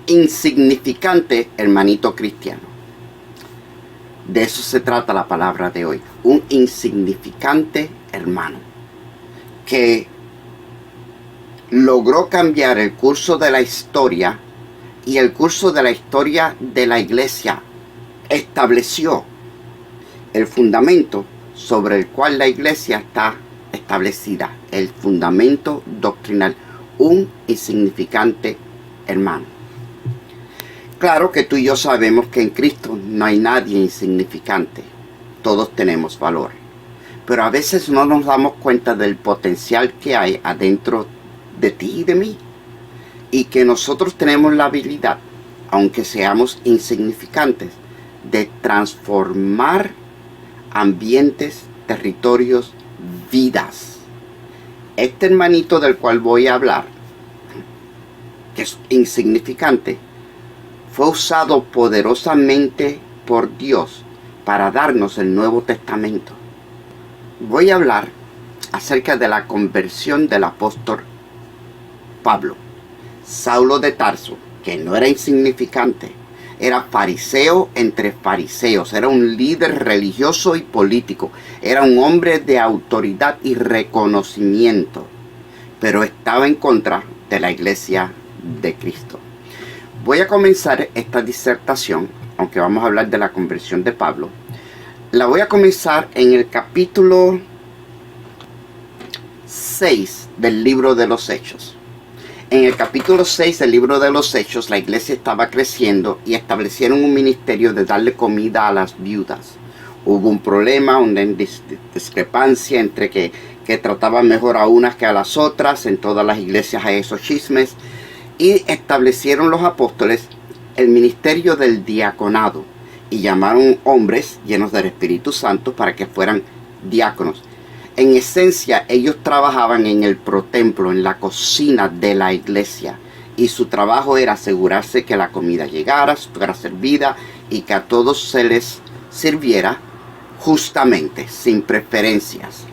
insignificante hermanito cristiano. De eso se trata la palabra de hoy. Un insignificante hermano que logró cambiar el curso de la historia y el curso de la historia de la iglesia. Estableció el fundamento sobre el cual la iglesia está establecida, el fundamento doctrinal. Un insignificante hermano. Claro que tú y yo sabemos que en Cristo no hay nadie insignificante. Todos tenemos valor. Pero a veces no nos damos cuenta del potencial que hay adentro de ti y de mí. Y que nosotros tenemos la habilidad, aunque seamos insignificantes, de transformar ambientes, territorios, vidas. Este hermanito del cual voy a hablar, que es insignificante, fue usado poderosamente por Dios para darnos el Nuevo Testamento. Voy a hablar acerca de la conversión del apóstol Pablo. Saulo de Tarso, que no era insignificante, era fariseo entre fariseos, era un líder religioso y político, era un hombre de autoridad y reconocimiento, pero estaba en contra de la iglesia de Cristo. Voy a comenzar esta disertación, aunque vamos a hablar de la conversión de Pablo, la voy a comenzar en el capítulo 6 del libro de los Hechos. En el capítulo 6 del libro de los Hechos, la iglesia estaba creciendo y establecieron un ministerio de darle comida a las viudas. Hubo un problema, una discrepancia entre que trataban mejor a unas que a las otras. En todas las iglesias hay esos chismes. Y establecieron los apóstoles el ministerio del diaconado y llamaron hombres llenos del Espíritu Santo para que fueran diáconos. En esencia, ellos trabajaban en el protemplo, en la cocina de la iglesia. Y su trabajo era asegurarse que la comida llegara, fuera servida y que a todos se les sirviera justamente, sin preferencias.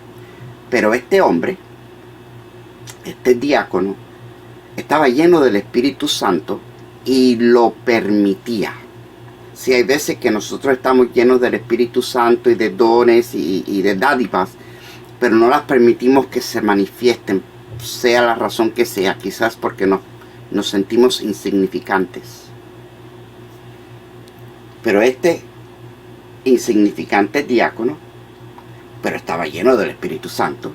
Pero este hombre, este diácono, estaba lleno del Espíritu Santo y lo permitía. Si hay veces que nosotros estamos llenos del Espíritu Santo y de dones y de dádivas, pero no las permitimos que se manifiesten, sea la razón que sea, quizás porque nos sentimos insignificantes. Pero este insignificante diácono, pero estaba lleno del Espíritu Santo,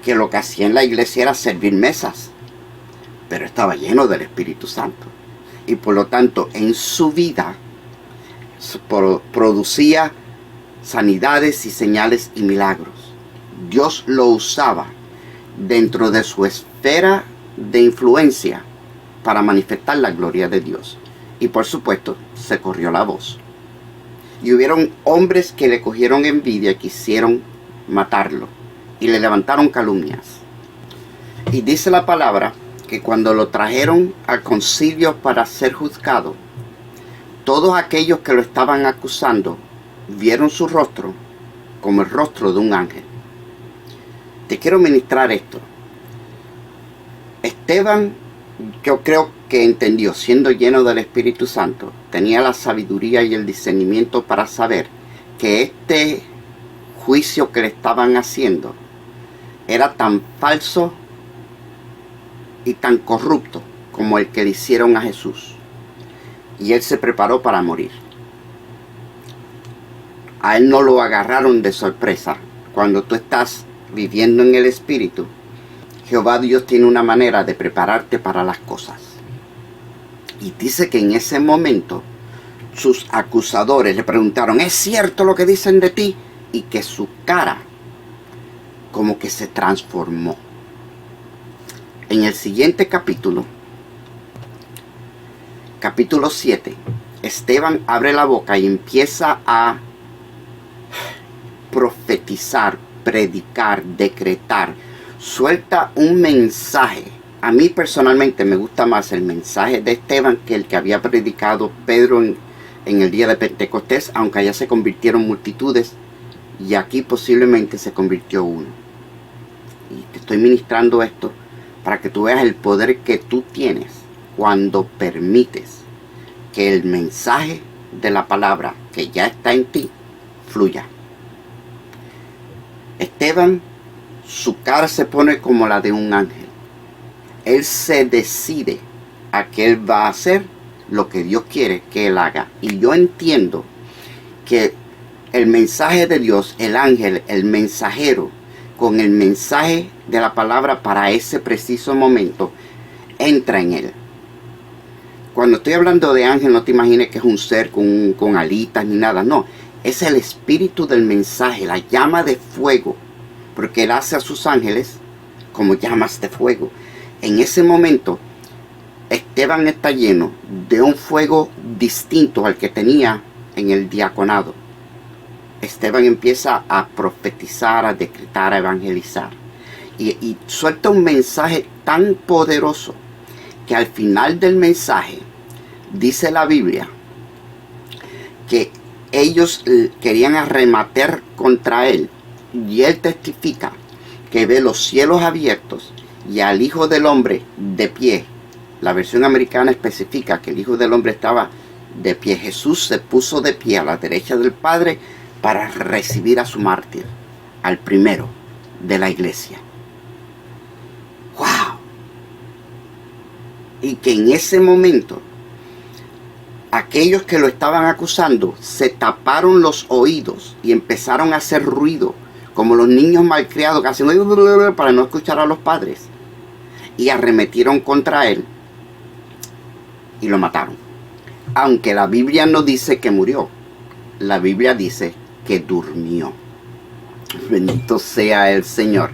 que lo que hacía en la iglesia era servir mesas, pero estaba lleno del Espíritu Santo. Y por lo tanto, en su vida producía sanidades y señales y milagros. Dios lo usaba dentro de su esfera de influencia para manifestar la gloria de Dios. Y por supuesto, se corrió la voz. Y hubieron hombres que le cogieron envidia y quisieron matarlo. Y le levantaron calumnias. Y dice la palabra que cuando lo trajeron al concilio para ser juzgado, todos aquellos que lo estaban acusando vieron su rostro como el rostro de un ángel. Te quiero ministrar esto. Esteban, yo creo que entendió, siendo lleno del Espíritu Santo, tenía la sabiduría y el discernimiento para saber que este juicio que le estaban haciendo era tan falso y tan corrupto como el que le hicieron a Jesús. Y él se preparó para morir. A él no lo agarraron de sorpresa. Cuando tú estás viviendo en el Espíritu, Jehová Dios tiene una manera de prepararte para las cosas. Y dice que en ese momento sus acusadores le preguntaron, ¿es cierto lo que dicen de ti? Y que su cara como que se transformó. En el siguiente capítulo, capítulo 7, Esteban abre la boca y empieza a profetizar, predicar, decretar. Suelta un mensaje. A mí personalmente me gusta más el mensaje de Esteban que el que había predicado Pedro en el día de Pentecostés, aunque allá se convirtieron multitudes y aquí posiblemente se convirtió uno. Y te estoy ministrando esto para que tú veas el poder que tú tienes cuando permites que el mensaje de la palabra que ya está en ti fluya. Esteban, su cara se pone como la de un ángel. Él se decide a que él va a hacer lo que Dios quiere que él haga. Y yo entiendo que el mensaje de Dios, el ángel, el mensajero, con el mensaje de la palabra para ese preciso momento, entra en él. Cuando estoy hablando de ángel, no te imagines que es un ser con alitas ni nada. No, es el espíritu del mensaje, la llama de fuego. Porque él hace a sus ángeles como llamas de fuego. En ese momento, Esteban está lleno de un fuego distinto al que tenía en el diaconado. Esteban empieza a profetizar, a decretar, a evangelizar. Y suelta un mensaje tan poderoso que al final del mensaje dice la Biblia que ellos querían arrematar contra él. Y él testifica que ve los cielos abiertos y al Hijo del Hombre de pie. La versión americana especifica que el Hijo del Hombre estaba de pie. Jesús se puso de pie a la derecha del Padre para recibir a su mártir, al primero de la iglesia. ¡Wow! Y que en ese momento aquellos que lo estaban acusando se taparon los oídos y empezaron a hacer ruido, como los niños malcriados que hacen para no escuchar a los padres, y arremetieron contra él y lo mataron. Aunque la Biblia no dice que murió, la Biblia dice que durmió. Bendito sea el Señor.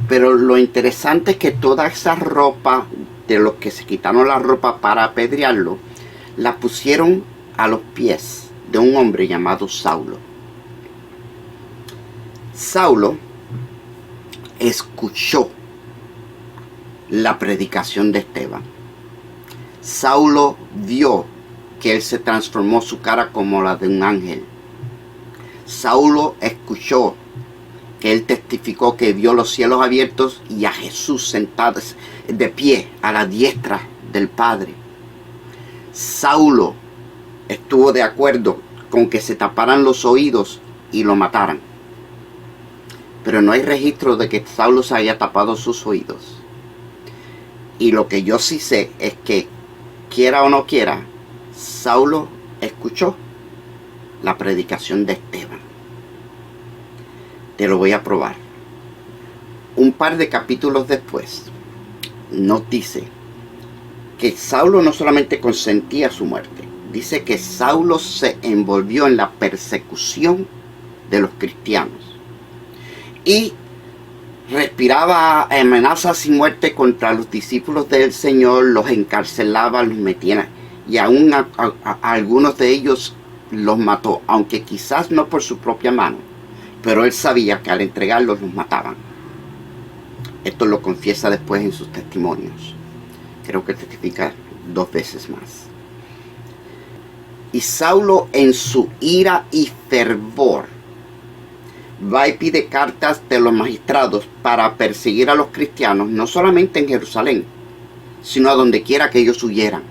Pero lo interesante es que toda esa ropa de los que se quitaron la ropa para apedrearlo, la pusieron a los pies de un hombre llamado Saulo. Saulo escuchó la predicación de Esteban. Saulo vio que él se transformó su cara como la de un ángel. Saulo escuchó que él testificó que vio los cielos abiertos y a Jesús sentado de pie a la diestra del Padre. Saulo estuvo de acuerdo con que se taparan los oídos y lo mataran. Pero no hay registro de que Saulo se haya tapado sus oídos. Y lo que yo sí sé es que, quiera o no quiera, Saulo escuchó la predicación de Esteban. Te lo voy a probar. Un par de capítulos después, nos dice que Saulo no solamente consentía su muerte, dice que Saulo se envolvió en la persecución de los cristianos y respiraba amenazas y muerte contra los discípulos del Señor, los encarcelaba, los metía, y aún a algunos de ellos los mató, aunque quizás no por su propia mano, pero él sabía que al entregarlos los mataban. Esto lo confiesa después en sus testimonios. Creo que testifica 2 veces más. Y Saulo, en su ira y fervor, va y pide cartas de los magistrados para perseguir a los cristianos, no solamente en Jerusalén, sino a donde quiera que ellos huyeran.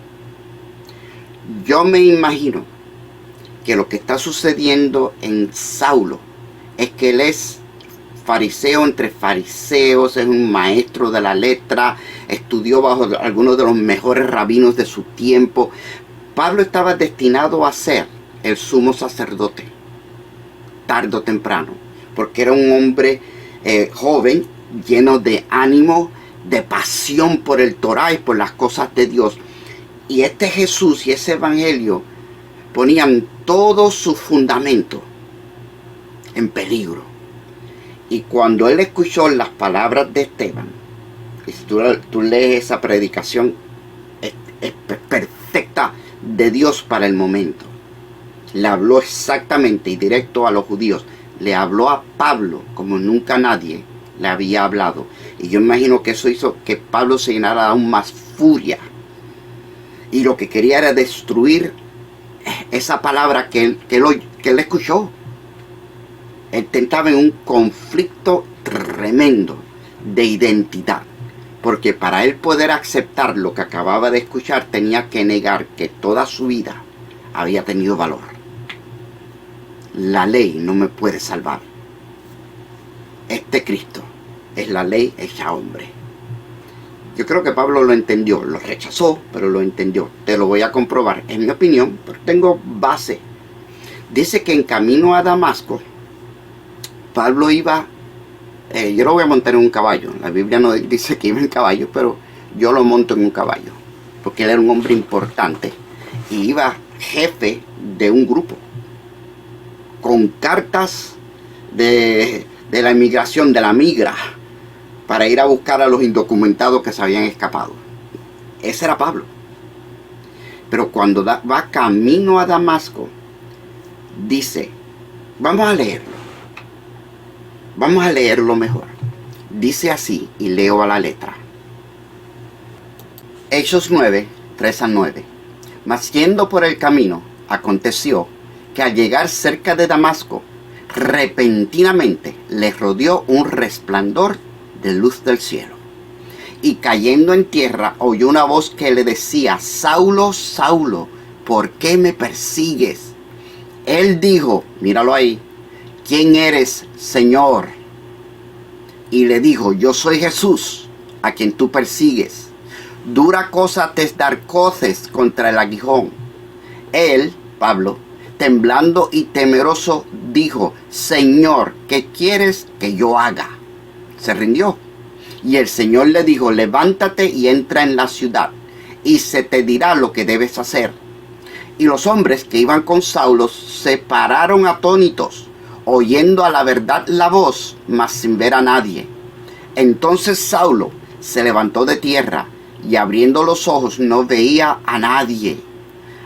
Yo me imagino que lo que está sucediendo en Saulo es que él es fariseo entre fariseos, es un maestro de la letra, estudió bajo algunos de los mejores rabinos de su tiempo. Pablo estaba destinado a ser el sumo sacerdote, tarde o temprano, porque era un hombre joven, lleno de ánimo, de pasión por el Torá y por las cosas de Dios. Y este Jesús y ese evangelio ponían todo su fundamento en peligro. Y cuando él escuchó las palabras de Esteban, y si tú lees esa predicación, es perfecta de Dios para el momento. Le habló exactamente y directo a los judíos. Le habló a Pablo como nunca nadie le había hablado. Y yo imagino que eso hizo que Pablo se llenara aún más furia. Y lo que quería era destruir esa palabra que él escuchó. Él estaba en un conflicto tremendo de identidad. porque para él poder aceptar lo que acababa de escuchar tenía que negar que toda su vida había tenido valor. La ley no me puede salvar. Este Cristo es la ley hecha hombre. Yo creo que Pablo lo entendió, lo rechazó, pero lo entendió. Te lo voy a comprobar, en mi opinión, pero tengo base. Dice que en camino a Damasco, Pablo iba, yo lo voy a montar en un caballo. La Biblia no dice que iba en caballo, pero yo lo monto en un caballo, porque él era un hombre importante y iba jefe de un grupo, con cartas de la inmigración, de la migra, para ir a buscar a los indocumentados que se habían escapado. Ese era Pablo. Pero cuando va camino a Damasco, dice, vamos a leerlo mejor. Dice así, y leo a la letra. Hechos 9, 3-9. Mas yendo por el camino, aconteció que al llegar cerca de Damasco, repentinamente le rodeó un resplandor de luz del cielo. Y cayendo en tierra, oyó una voz que le decía, Saulo, Saulo, ¿por qué me persigues? Él dijo, míralo ahí, ¿quién eres, Señor? Y le dijo, yo soy Jesús, a quien tú persigues. Dura cosa te es dar coces contra el aguijón. Él, Pablo, temblando y temeroso, dijo, Señor, ¿qué quieres que yo haga? Se rindió. Y el Señor le dijo, levántate y entra en la ciudad, y se te dirá lo que debes hacer. Y los hombres que iban con Saulo se pararon atónitos, oyendo a la verdad la voz, mas sin ver a nadie. Entonces Saulo se levantó de tierra, y abriendo los ojos no veía a nadie.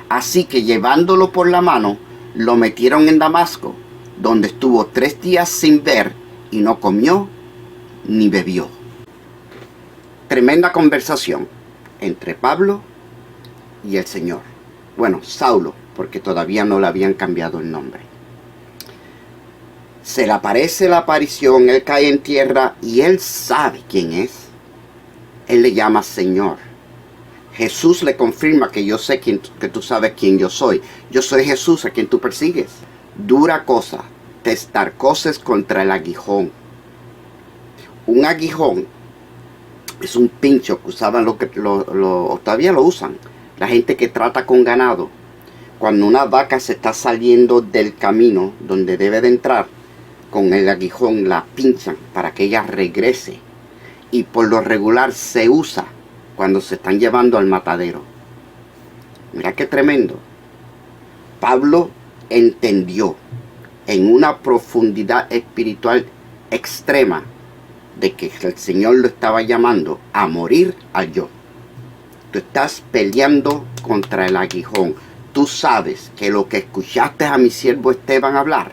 Así que llevándolo por la mano, lo metieron en Damasco, donde estuvo 3 días sin ver, y no comió ni bebió. Tremenda conversación entre Pablo y el Señor. Bueno, Saulo, porque todavía no le habían cambiado el nombre. Se le aparece la aparición, él cae en tierra y él sabe quién es. Él le llama Señor. Jesús le confirma que yo sé que tú sabes quién yo soy. Yo soy Jesús a quien tú persigues. Dura cosa testar coces contra el aguijón. Un aguijón es un pincho que usaban todavía lo usan, la gente que trata con ganado. Cuando una vaca se está saliendo del camino donde debe de entrar, con el aguijón la pinchan para que ella regrese. Y por lo regular se usa cuando se están llevando al matadero. Mira qué tremendo. Pablo entendió en una profundidad espiritual extrema de que el Señor lo estaba llamando a morir al yo. Tú estás peleando contra el aguijón. Tú sabes que lo que escuchaste a mi siervo Esteban hablar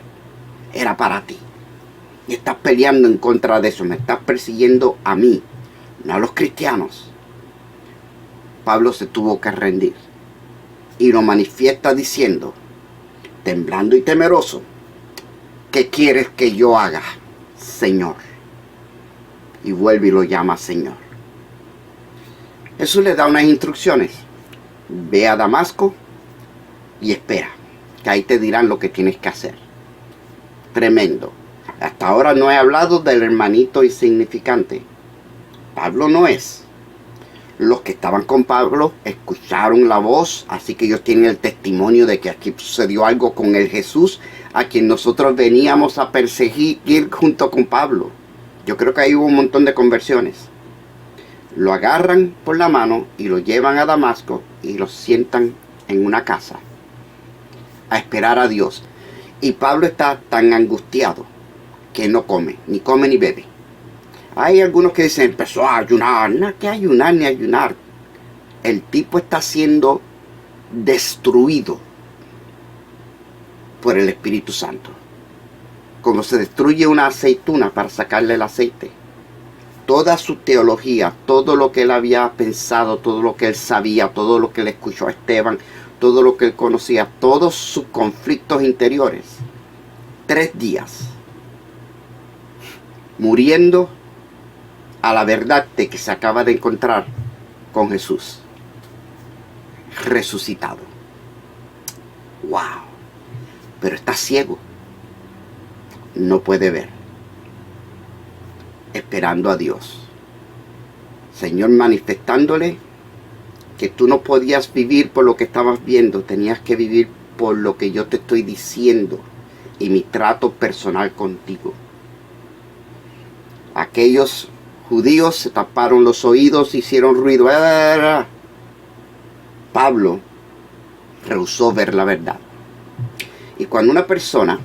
era para ti. Y estás peleando en contra de eso. Me estás persiguiendo a mí, no a los cristianos. Pablo se tuvo que rendir. Y lo manifiesta diciendo, temblando y temeroso, ¿qué quieres que yo haga, Señor? Y vuelve y lo llama Señor. Jesús le da unas instrucciones. Ve a Damasco y espera, que ahí te dirán lo que tienes que hacer. Tremendo. Hasta ahora no he hablado del hermanito insignificante. Pablo no es. Los que estaban con Pablo escucharon la voz, así que ellos tienen el testimonio de que aquí sucedió algo con el Jesús a quien nosotros veníamos a perseguir junto con Pablo. Yo creo que ahí hubo un montón de conversiones. Lo agarran por la mano y lo llevan a Damasco y lo sientan en una casa a esperar a Dios. Y Pablo está tan angustiado que no come ni bebe. Hay algunos que dicen, empezó a ayunar. No, que ayunar ni ayunar. El tipo está siendo destruido por el Espíritu Santo. Como se destruye una aceituna para sacarle el aceite. Toda su teología, todo lo que él había pensado, todo lo que él sabía, todo lo que le escuchó a Esteban, todo lo que él conocía, todos sus conflictos interiores. 3 días. Muriendo a la verdad de que se acaba de encontrar con Jesús resucitado. ¡Wow! Pero está ciego. No puede ver. Esperando a Dios. Señor manifestándole que tú no podías vivir por lo que estabas viendo. Tenías que vivir por lo que yo te estoy diciendo y mi trato personal contigo. Aquellos judíos se taparon los oídos, hicieron ruido. Pablo rehusó ver la verdad. Y cuando una persona,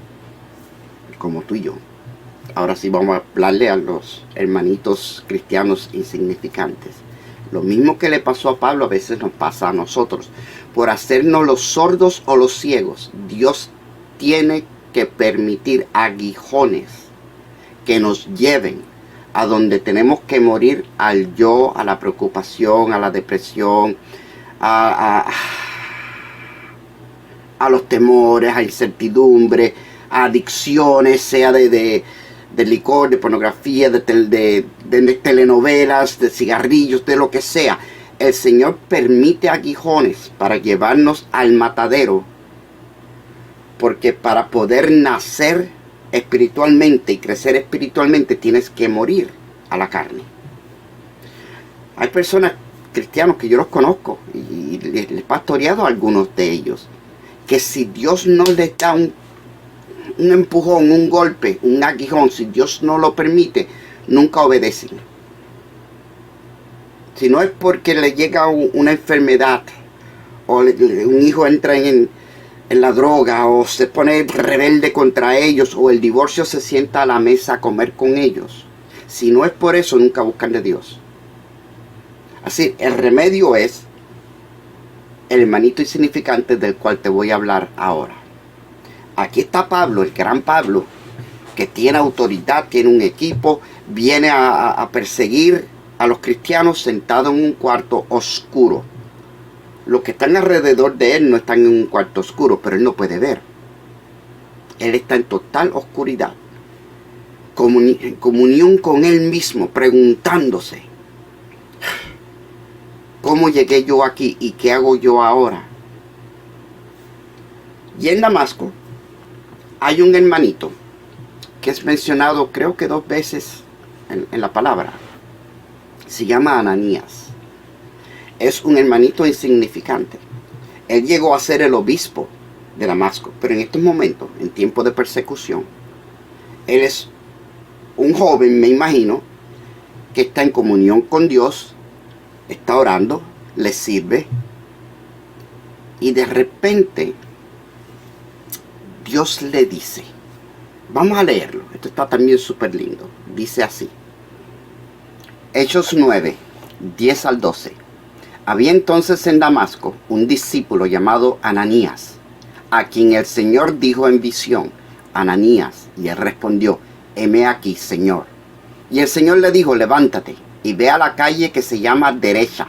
como tú y yo, ahora sí vamos a hablarle a los hermanitos cristianos insignificantes, lo mismo que le pasó a Pablo a veces nos pasa a nosotros. Por hacernos los sordos o los ciegos, Dios tiene que permitir aguijones que nos lleven a donde tenemos que morir al yo, a la preocupación, a la depresión, a los temores, a incertidumbre, a adicciones, sea de licor, de pornografía, de telenovelas, de cigarrillos, de lo que sea. El Señor permite aguijones para llevarnos al matadero, porque para poder nacer espiritualmente y crecer espiritualmente tienes que morir a la carne. Hay personas, cristianos, que yo los conozco y les he pastoreado a algunos de ellos, que si Dios no les da un empujón, un golpe, un aguijón, si Dios no lo permite, nunca obedecen. Si no es porque le llega una enfermedad, o un hijo entra en la droga, o se pone rebelde contra ellos, o el divorcio, se sienta a la mesa a comer con ellos. Si no es por eso, nunca buscan de Dios. Así, el remedio es el hermanito insignificante del cual te voy a hablar ahora. Aquí está Pablo, el gran Pablo, que tiene autoridad, tiene un equipo, viene a perseguir a los cristianos sentado en un cuarto oscuro. Los que están alrededor de él no están en un cuarto oscuro, pero él no puede ver. Él está en total oscuridad, en comunión con él mismo, preguntándose: ¿cómo llegué yo aquí y qué hago yo ahora? Y en Damasco hay un hermanito que es mencionado, creo que 2 veces en la palabra. Se llama Ananías. Es un hermanito insignificante. Él llegó a ser el obispo de Damasco, pero en estos momentos, en tiempo de persecución, él es un joven, me imagino, que está en comunión con Dios, está orando, le sirve, y de repente Dios le dice, vamos a leerlo, esto está también súper lindo, dice así, Hechos 9, 10 al 12. Había entonces en Damasco un discípulo llamado Ananías, a quien el Señor dijo en visión: Ananías. Y él respondió: heme aquí, Señor. Y el Señor le dijo: levántate y ve a la calle que se llama Derecha,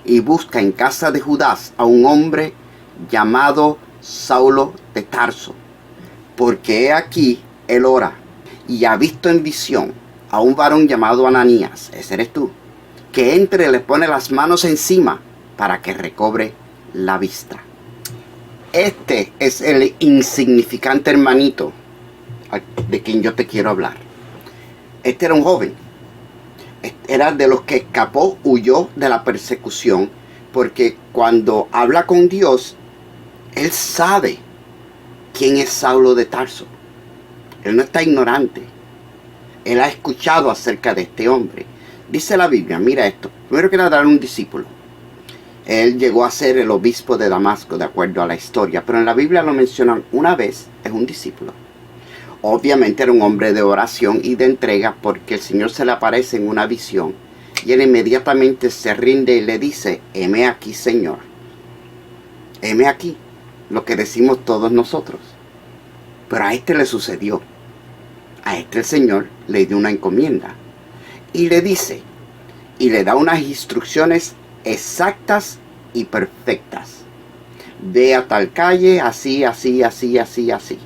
y busca en casa de Judas a un hombre llamado Saulo de Tarso, porque he aquí él ora, y ha visto en visión a un varón llamado Ananías, ese eres tú, que entre y le pone las manos encima para que recobre la vista. Este es el insignificante hermanito de quien yo te quiero hablar. Este era un joven. Era de los que escapó, huyó de la persecución, porque cuando habla con Dios, él sabe quién es Saulo de Tarso. Él no está ignorante. Él ha escuchado acerca de este hombre. Dice la Biblia, mira esto. Primero que nada, era un discípulo. Él llegó a ser el obispo de Damasco, de acuerdo a la historia, pero en la Biblia lo mencionan una vez, es un discípulo. Obviamente era un hombre de oración y de entrega, porque el Señor se le aparece en una visión y él inmediatamente se rinde y le dice: heme aquí, Señor. Heme aquí, lo que decimos todos nosotros. Pero a este le sucedió. A este el Señor le dio una encomienda y le dice, y le da unas instrucciones exactas y perfectas. Ve a tal calle, así, así, así, así, así,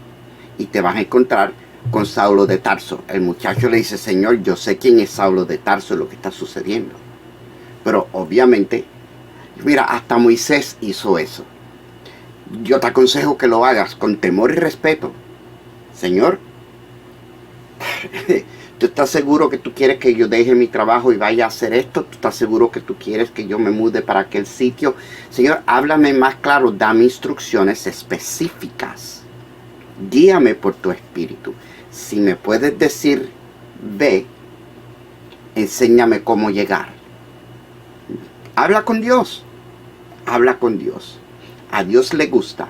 y te vas a encontrar con Saulo de Tarso. El muchacho le dice, Señor, yo sé quién es Saulo de Tarso y lo que está sucediendo. Pero obviamente, mira, hasta Moisés hizo eso. Yo te aconsejo que lo hagas con temor y respeto. Señor, ¿tú estás seguro que tú quieres que yo deje mi trabajo y vaya a hacer esto? ¿Tú estás seguro que tú quieres que yo me mude para aquel sitio? Señor, háblame más claro, dame instrucciones específicas. Guíame por tu espíritu. Si me puedes decir, ve, enséñame cómo llegar. Habla con Dios. Habla con Dios. A Dios le gusta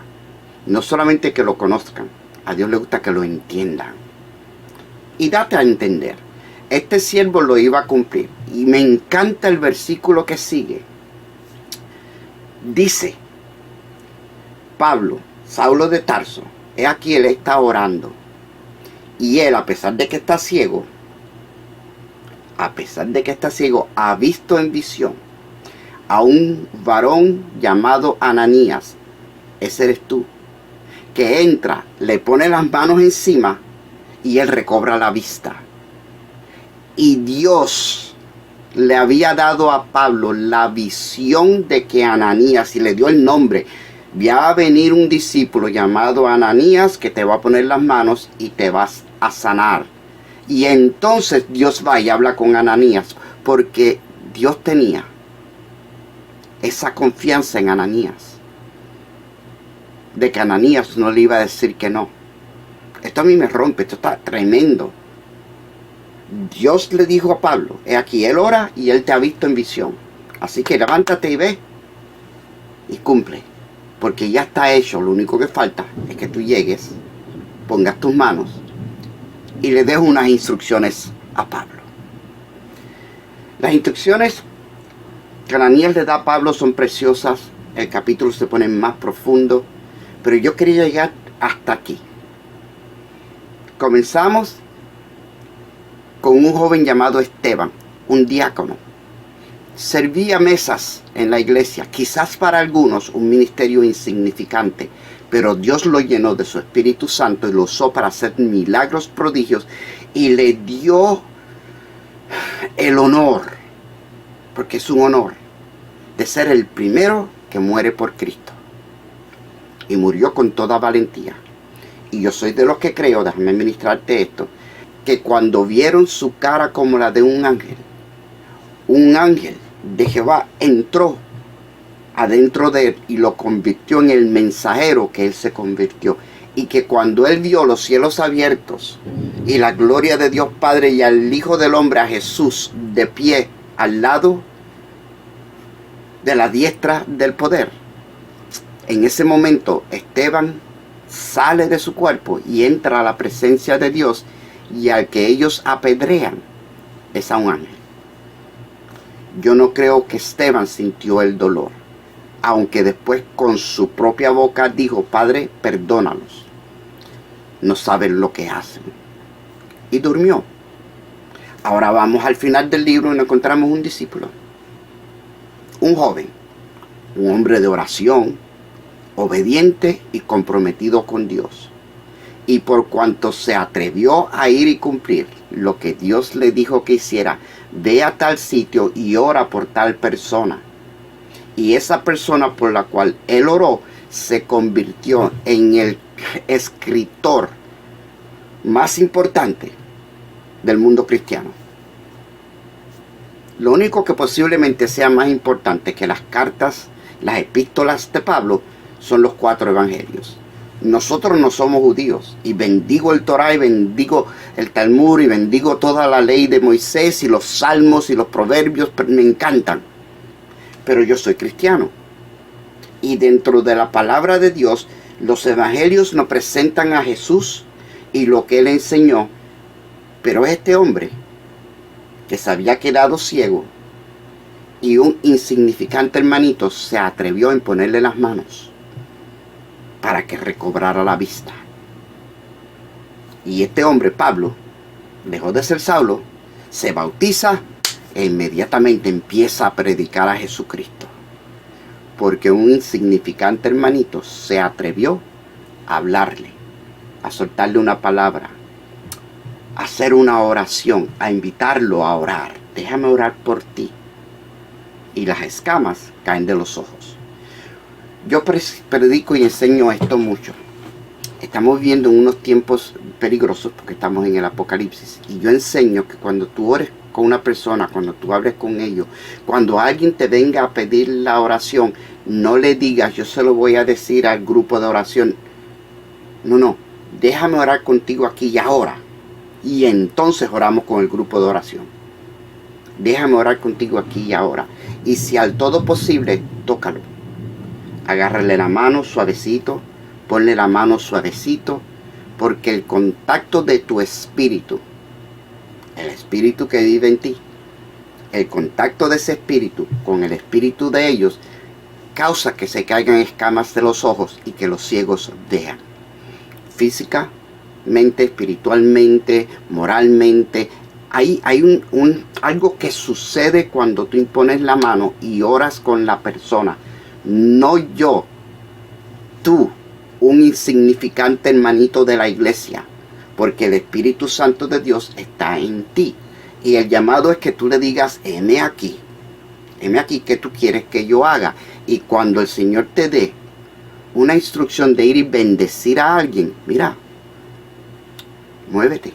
no solamente que lo conozcan, a Dios le gusta que lo entiendan. Y date a entender, este siervo lo iba a cumplir. Y me encanta el versículo que sigue. Dice, Pablo, Saulo de Tarso, he aquí él está orando. Y él, a pesar de que está ciego, ha visto en visión a un varón llamado Ananías, ese eres tú, que entra, le pone las manos encima y él recobra la vista. Y Dios le había dado a Pablo la visión de que Ananías, y le dio el nombre, va a venir un discípulo llamado Ananías que te va a poner las manos y te vas a sanar. Y entonces Dios va y habla con Ananías, porque Dios tenía esa confianza en Ananías, de que Ananías no le iba a decir que no. Esto a mí me rompe, esto está tremendo. Dios le dijo a Pablo, he aquí, él ora y él te ha visto en visión. Así que levántate y ve y cumple, porque ya está hecho. Lo único que falta es que tú llegues, pongas tus manos y le des unas instrucciones a Pablo. Las instrucciones que Ananías le da a Pablo son preciosas. El capítulo se pone más profundo, pero yo quería llegar hasta aquí. Comenzamos con un joven llamado Esteban, un diácono. Servía mesas en la iglesia, quizás para algunos un ministerio insignificante, pero Dios lo llenó de su Espíritu Santo y lo usó para hacer milagros, prodigios, y le dio el honor, porque es un honor, de ser el primero que muere por Cristo. Y murió con toda valentía. Y yo soy de los que creo, déjame ministrarte esto, que cuando vieron su cara como la de un ángel de Jehová entró adentro de él y lo convirtió en el mensajero que él se convirtió. Y que cuando él vio los cielos abiertos y la gloria de Dios Padre y al Hijo del Hombre, a Jesús, de pie al lado de la diestra del poder, en ese momento Esteban sale de su cuerpo y entra a la presencia de Dios, y al que ellos apedrean es a un ángel. Yo no creo que Esteban sintió el dolor, aunque después con su propia boca dijo, Padre, perdónalos, no saben lo que hacen. Y durmió. Ahora vamos al final del libro y nos encontramos un discípulo, un joven, un hombre de oración, obediente y comprometido con Dios. Y por cuanto se atrevió a ir y cumplir lo que Dios le dijo que hiciera, ve a tal sitio y ora por tal persona. Y esa persona por la cual él oró se convirtió en el escritor más importante del mundo cristiano. Lo único que posiblemente sea más importante que las cartas, las epístolas de Pablo, son los 4 evangelios. Nosotros no somos judíos, y bendigo el Torá y bendigo el Talmud y bendigo toda la ley de Moisés y los salmos y los proverbios, me encantan. Pero yo soy cristiano, y dentro de la palabra de Dios, los evangelios nos presentan a Jesús y lo que él enseñó. Pero este hombre, que se había quedado ciego, y un insignificante hermanito se atrevió en ponerle las manos para que recobrara la vista. Y este hombre, Pablo, dejó de ser Saulo, se bautiza e inmediatamente empieza a predicar a Jesucristo. Porque un insignificante hermanito se atrevió a hablarle, a soltarle una palabra. hacer una oración, a invitarlo a orar. Déjame orar por ti. Y las escamas caen de los ojos. Yo predico y enseño esto mucho. Estamos viviendo en unos tiempos peligrosos porque estamos en el Apocalipsis. Y yo enseño que cuando tú ores con una persona, cuando tú hables con ellos, cuando alguien te venga a pedir la oración, no le digas, yo se lo voy a decir al grupo de oración. No, déjame orar contigo aquí y ahora. Y entonces oramos con el grupo de oración. Déjame orar contigo aquí y ahora. Y si al todo posible, tócalo. Agárrale la mano suavecito, ponle la mano suavecito, porque el contacto de tu espíritu, el espíritu que vive en ti, el contacto de ese espíritu con el espíritu de ellos, causa que se caigan escamas de los ojos y que los ciegos vean. Físicamente, espiritualmente, moralmente, hay algo que sucede cuando tú impones la mano y oras con la persona. No yo, tú, un insignificante hermanito de la iglesia, porque el Espíritu Santo de Dios está en ti. Y el llamado es que tú le digas, heme aquí, ¿qué tú quieres que yo haga? Y cuando el Señor te dé una instrucción de ir y bendecir a alguien, mira, muévete.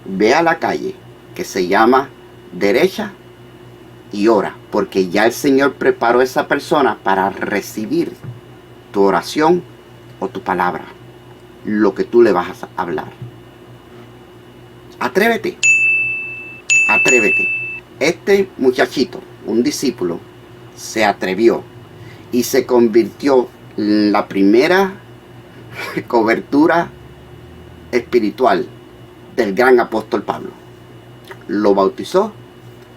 Ve a la calle que se llama derecha y ora, porque ya el Señor preparó a esa persona para recibir tu oración o tu palabra, lo que tú le vas a hablar. Atrévete. Este muchachito, un discípulo, se atrevió y se convirtió en la primera cobertura espiritual del gran apóstol Pablo. Lo bautizó,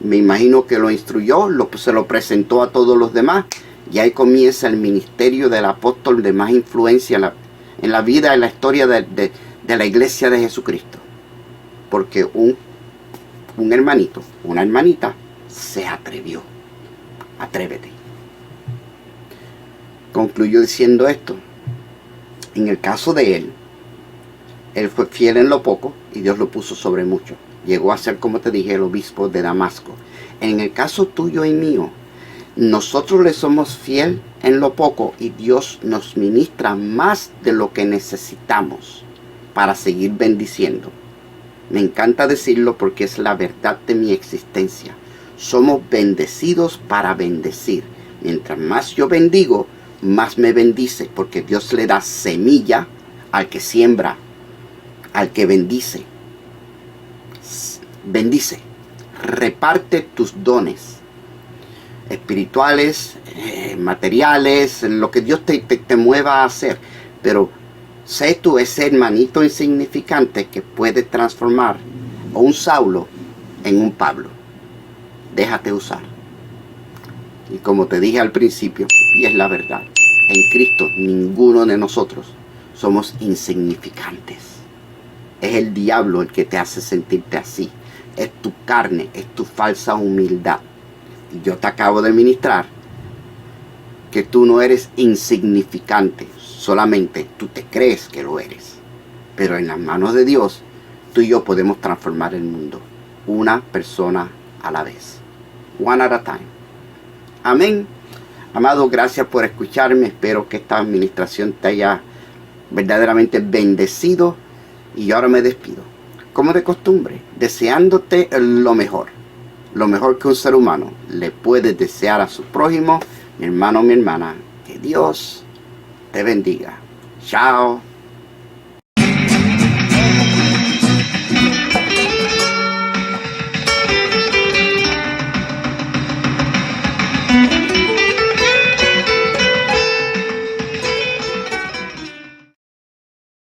me imagino que lo instruyó, se lo presentó a todos los demás, y ahí comienza el ministerio del apóstol de más influencia en la vida, en la historia de la iglesia de Jesucristo. Porque un hermanito, una hermanita, se atrevió. Atrévete. Concluyó diciendo esto. En el caso de él fue fiel en lo poco y Dios lo puso sobre mucho. Llegó a ser, como te dije, el obispo de Damasco. En el caso tuyo y mío, nosotros le somos fiel en lo poco y Dios nos ministra más de lo que necesitamos para seguir bendiciendo. Me encanta decirlo porque es la verdad de mi existencia. Somos bendecidos para bendecir. Mientras más yo bendigo, más me bendice, porque Dios le da semilla al que siembra, al que bendice. Bendice, reparte tus dones espirituales, materiales, lo que Dios te mueva a hacer, pero sé tú ese hermanito insignificante que puede transformar a un Saulo en un Pablo. Déjate usar. Y como te dije al principio, y es la verdad, en Cristo ninguno de nosotros somos insignificantes. Es el diablo el que te hace sentirte así. Es tu carne, es tu falsa humildad. Y yo te acabo de ministrar que tú no eres insignificante, solamente tú te crees que lo eres. Pero en las manos de Dios, tú y yo podemos transformar el mundo, una persona a la vez. One at a time. Amén. Amado, gracias por escucharme. Espero que esta administración te haya verdaderamente bendecido. Y ahora me despido, como de costumbre, deseándote lo mejor que un ser humano le puede desear a su prójimo. Mi hermano, mi hermana, que Dios te bendiga. Chao.